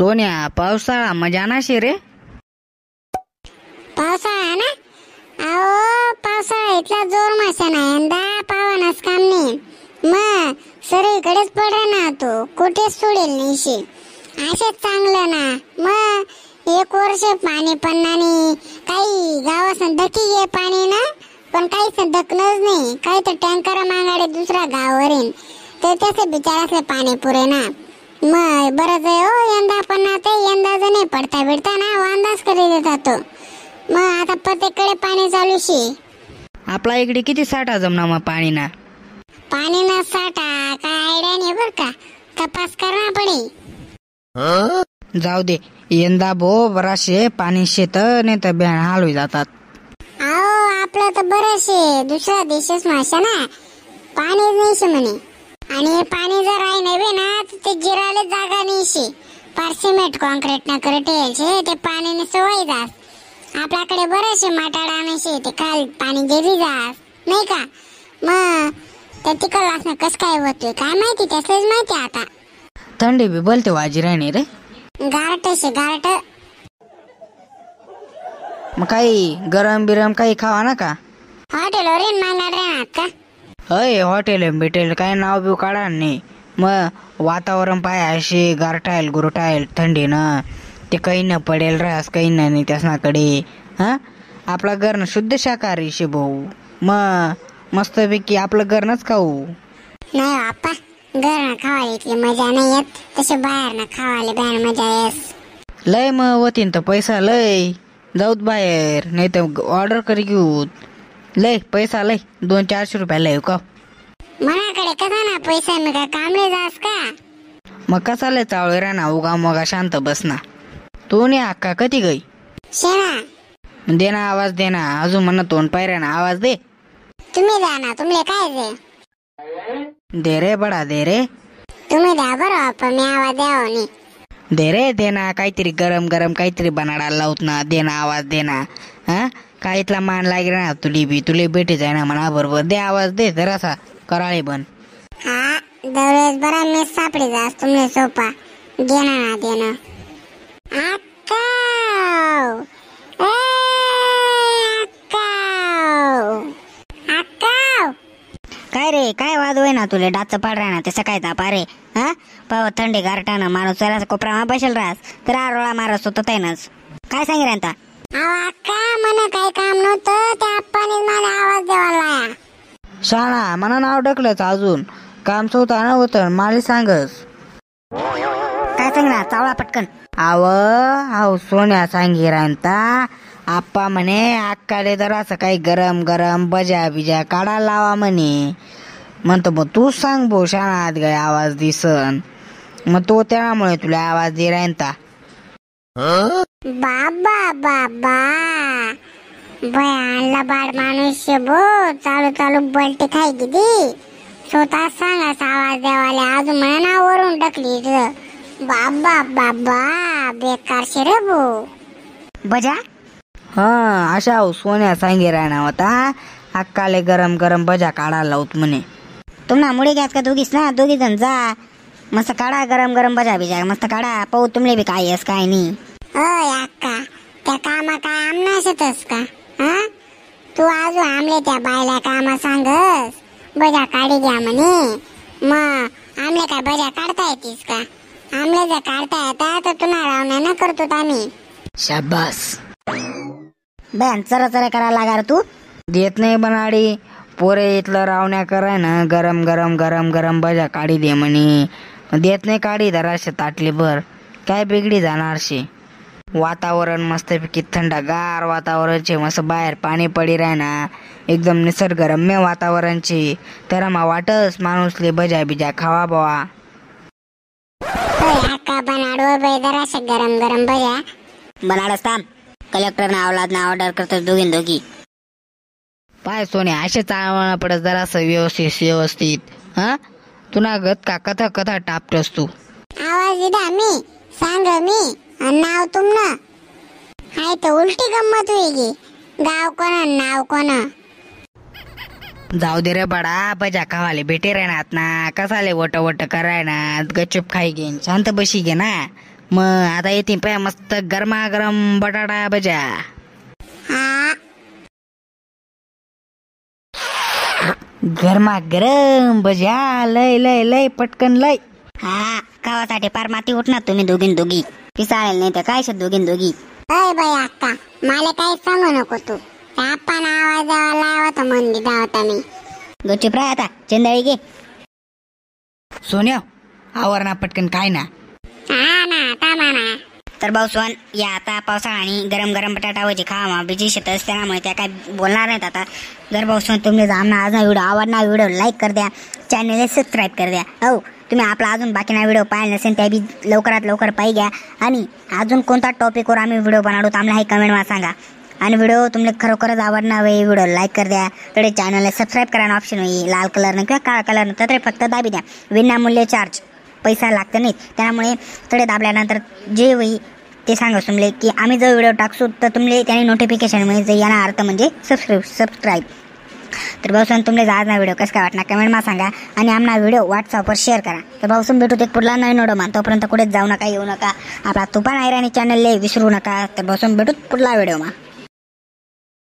सोन्या पावसाळा मजा नाशी रे. पावसाळा ना, अहो पावसाळा इथला जोर मासा ना यंदा पावानाच काम नाही. मग सगळीकडेच पडे ना, तो कुठेच सोडेल नाही शे. असेच चांगलं ना. मग एक वर्ष पाणी पण नाही, काही गावासन धकी घे पाणी ना, पण काही धकनच नाही. काही तर टँकर मागाडे दुसरा गावावर येईन तर त्याचे बिचाराचे पाणी पुरे ना. मग बरंच आहे हो यंदा, पण आता यंदा जर नाही पडता बिडता ना वांदाच करी देतात तो. मग आता प्रत्येककडे पाणी चालू शे. आपला इकडे किती साठा जमना मग पाणी ना. पाणी ना साठा काय आयडिया नाही बर का, तपास करा पडे. जाऊ दे यंदा भो बराशे पाणी शेत नाही तर बॅन हालू जातात. अहो आपलं तर बरं शे, दुसरा देशच माशा ना पाणी नाही शे म्हणे. आणि पाणी जर आहे नव्हे ना तर ते जिरायला जागा नाही शे. पार सिमेंट कॉन्क्रीट न करते शे ते पाणी सवय जास. आपल्याकडे बरेचसे माटाडा नसे ते काल पाणी गेली जास नाही का. मग त्या तिकडला असं कस काय होतोय काय माहिती, त्यासच माहिती. आता थंडी बी बोलते वाजी राहणे रे. गारट शे गारट. मग काही गरम बिरम काही खावा ना का. हॉटेलवर येऊन मागणार राहणार का. अय हॉटेल भेटेल काय नाव बिव काढा नाही. मग वातावरण पाय असे गारटायल गुरटायल थंडीनं ते काही न पडेल रास काही नाही त्यासनाकडे. हा आपला घरनं शुद्ध शाकाहारी शे भाऊ. मग मस्तपैकी आपलं घरनच खाऊ. नाही बाप्पा, घरनं खावायला इथली मजा नाही येत, तसे बाहेरनं खावायला बाहेर मजा येस. लय मग होतीन तर पैसा लय जाऊत बाहेर, नाही तर ऑर्डर करी घेऊ. लय पैसा लय 200-400 रुपये लय का. मनाकडे कसा ना पैसा, मी काय कामले जास का. मग कसा लय चावळे राहना उगा मगा शांत बस ना. तू नाही अक्का कधी गई शेणा दे ना आवाज दे ना. अजून म्हणा तोंड पायऱ्या ना आवाज दे. तुम्ही द्या ना, तुमले काय दे. दे रे बडा दे रे. तुम्ही द्या बरं, पण मी आवाज द्यावं नाही. दे रे दे ना, काहीतरी गरम गरम काहीतरी बनाडायला लावत ना. दे ना आवाज दे ना. हा काय इथला मान लागेल ना तुले भेटी जाय ना म्हणा बरोबर. दे आवाज दे जरासा कराळे बन. हा दरवेळेस बरा मेस सापडी जास तुमले सोपा. घेणं ना देणं. अक्काव अक्काव. काय रे काय वाद होय ना तुले डाच पाड राहणार ते सकाळी तापा रे. हा पाव थंडी गारटानं माणूस जरासा कोपरामा बसेल राहस तर आरोळा मारस होत तैनच. काय सांगी रे आता. अहो अक्का मला काही काम नव्हतं, त्या आप्पाने मला आवाज द्यावा. शाळा म्हणा नाव ढकलच अजून काम सोता ना होतं मला सांगस. काय सांगणार चावळा पटकन. आव सोन्या सांगी राहता आप्पा म्हणे अक्काले जरासं काही गरम गरम बजा बिजा काढा लावा म्हणे. म्हणतो मग तू सांग भो शाळात गाय आवाज दिसन. मग तो त्यामुळे तुला आवाज दे राहता. बाबा बाबा भयानला बाड माणूस बो. चालू चालू बलटी खाय किती स्वतः सांगाच आवाज द्यावाले. अजून म्हणा वरून टाकली. बाबा बाबा बेकार रे भो. बजा हा अशा सोन्या सांगे राहणार होता अक्काले गरम गरम बजा काढायला लावत म्हणे. तुम्हाला मुळे घ्यास का दोघीच ना, दोघी जण जा मस्त काढा गरम गरम बजा बिजा मस्त काढा. पाहू तुमले बी काय येस काय नाही. अय अक्का त्या कामा काय आमनाशतस का. हा तू आजू आमले त्या बायला कामा सांगस बजा काढी घ्या म्हणे. मग आमले काय बजा काढता येतीस का. आमले जर काढता येता तर तुला रावण्या न करतो आम्ही. शाबास. बॅन चरा चरा करायला लागा रे तू. देत नाही बनाडी पोरे इथलं रावण्या कराय ना गरम गरम गरम गरम बजा काढी दे म्हणे. देत नाही काढी जराशे ताटली भर काय बिगडी जाणार शे. वातावरण मस्तपैकी थंडगार वातावरणचे मस्त बाहेर पाणी पडी राय ना एकदम निसर्गरम्य वातावरणचे. तर मा वाटस माणूसले बजा बिजा खावा बवा. अक्का बनाडो बेदराशे गरम गरम बजा बनाडस थांब. कलेक्टर ना अवलाद ना ऑर्डर करतो दोघी. पाय सोने असे चालवणं पडत जरासं व्यवस्थित. हा तुला गत का कथा कथा टापटस तू. आवाज दिदा मी सांग मी नाव तुमनं हाय तर उलटी गंमत होईगी. गाव कोण नाव कोण. जाऊ दे रे बडा बजा खावाले भेटे राहणार ना. कसाले वट कराय ना गचूप खाई घेन शांत बशी घे ना. मग आता येते पाय मस्त गरमागरम बटाटा भज्या. हा गरमागरम भज्या लय लय लय पटकन लय. हा खावासाठी पार माती उठणार तुम्ही दोघी पिसाळेल नाही तर काय शे दोघी. अय बाई अक्का मला काही सांगू नको तू. आपण आवाज द्यावा होता मंदी होता मी. गच्ची प्राय आता चेंदळी घे. सोन्या आवरणा पटकन काय ना. हा ना थांबा ना. तर भाऊ सोन या आता पावसाळा आणि गरम गरम बटाटा वजी खावा बिजी शेत त्यामुळे त्या काय बोलणार नाहीत आता. जर भाऊ सोन तुम्ही आमना आज व्हिडिओ आवडणार व्हिडिओ लाईक कर द्या, चॅनलला सबस्क्राईब कर द्या. हो तुम्ही आपला अजून बाकी ना व्हिडिओ पाहिला नसेल त्या बी लवकरात लवकर पाहि घ्या. आणि अजून कोणता टॉपिकवर आम्ही व्हिडिओ बनवतो आम्हाला हे कमेंटमध्ये सांगा. आणि व्हिडिओ तुम्हाला खरोखरच आवडणार वे व्हिडिओ लाईक कर द्या. तडे चॅनलला सबस्क्राईब करायला ऑप्शन होईल लाल कलरनं किंवा काळा कलरनं. तर फक्त दाबी द्या. विनामूल्य चार्ज पैसा लागतं नाहीत. त्यामुळे तडे दाबल्यानंतर जे होईल ते सांगा तुमले की आम्ही जो व्हिडिओ टाकसू तर तुमले त्याने नोटिफिकेशन म्हणजे याना अर्थ म्हणजे सबस्क्राईब. तर भाऊसन तुमले आज ना व्हिडिओ कसं काय वाटणार कमेंटमध्ये सांगा. आणि आमना व्हिडिओ व्हॉट्सअपवर शेअर करा. तर भाऊसून भेटू ते पुढला नवीन व्हिडिओ मान. तोपर्यंत कुठेच जाऊ नका येऊ नका. आपला तुफान आयराणी चॅनलला विसरू नका. तर भाऊसून भेटू पुढला व्हिडिओ मा.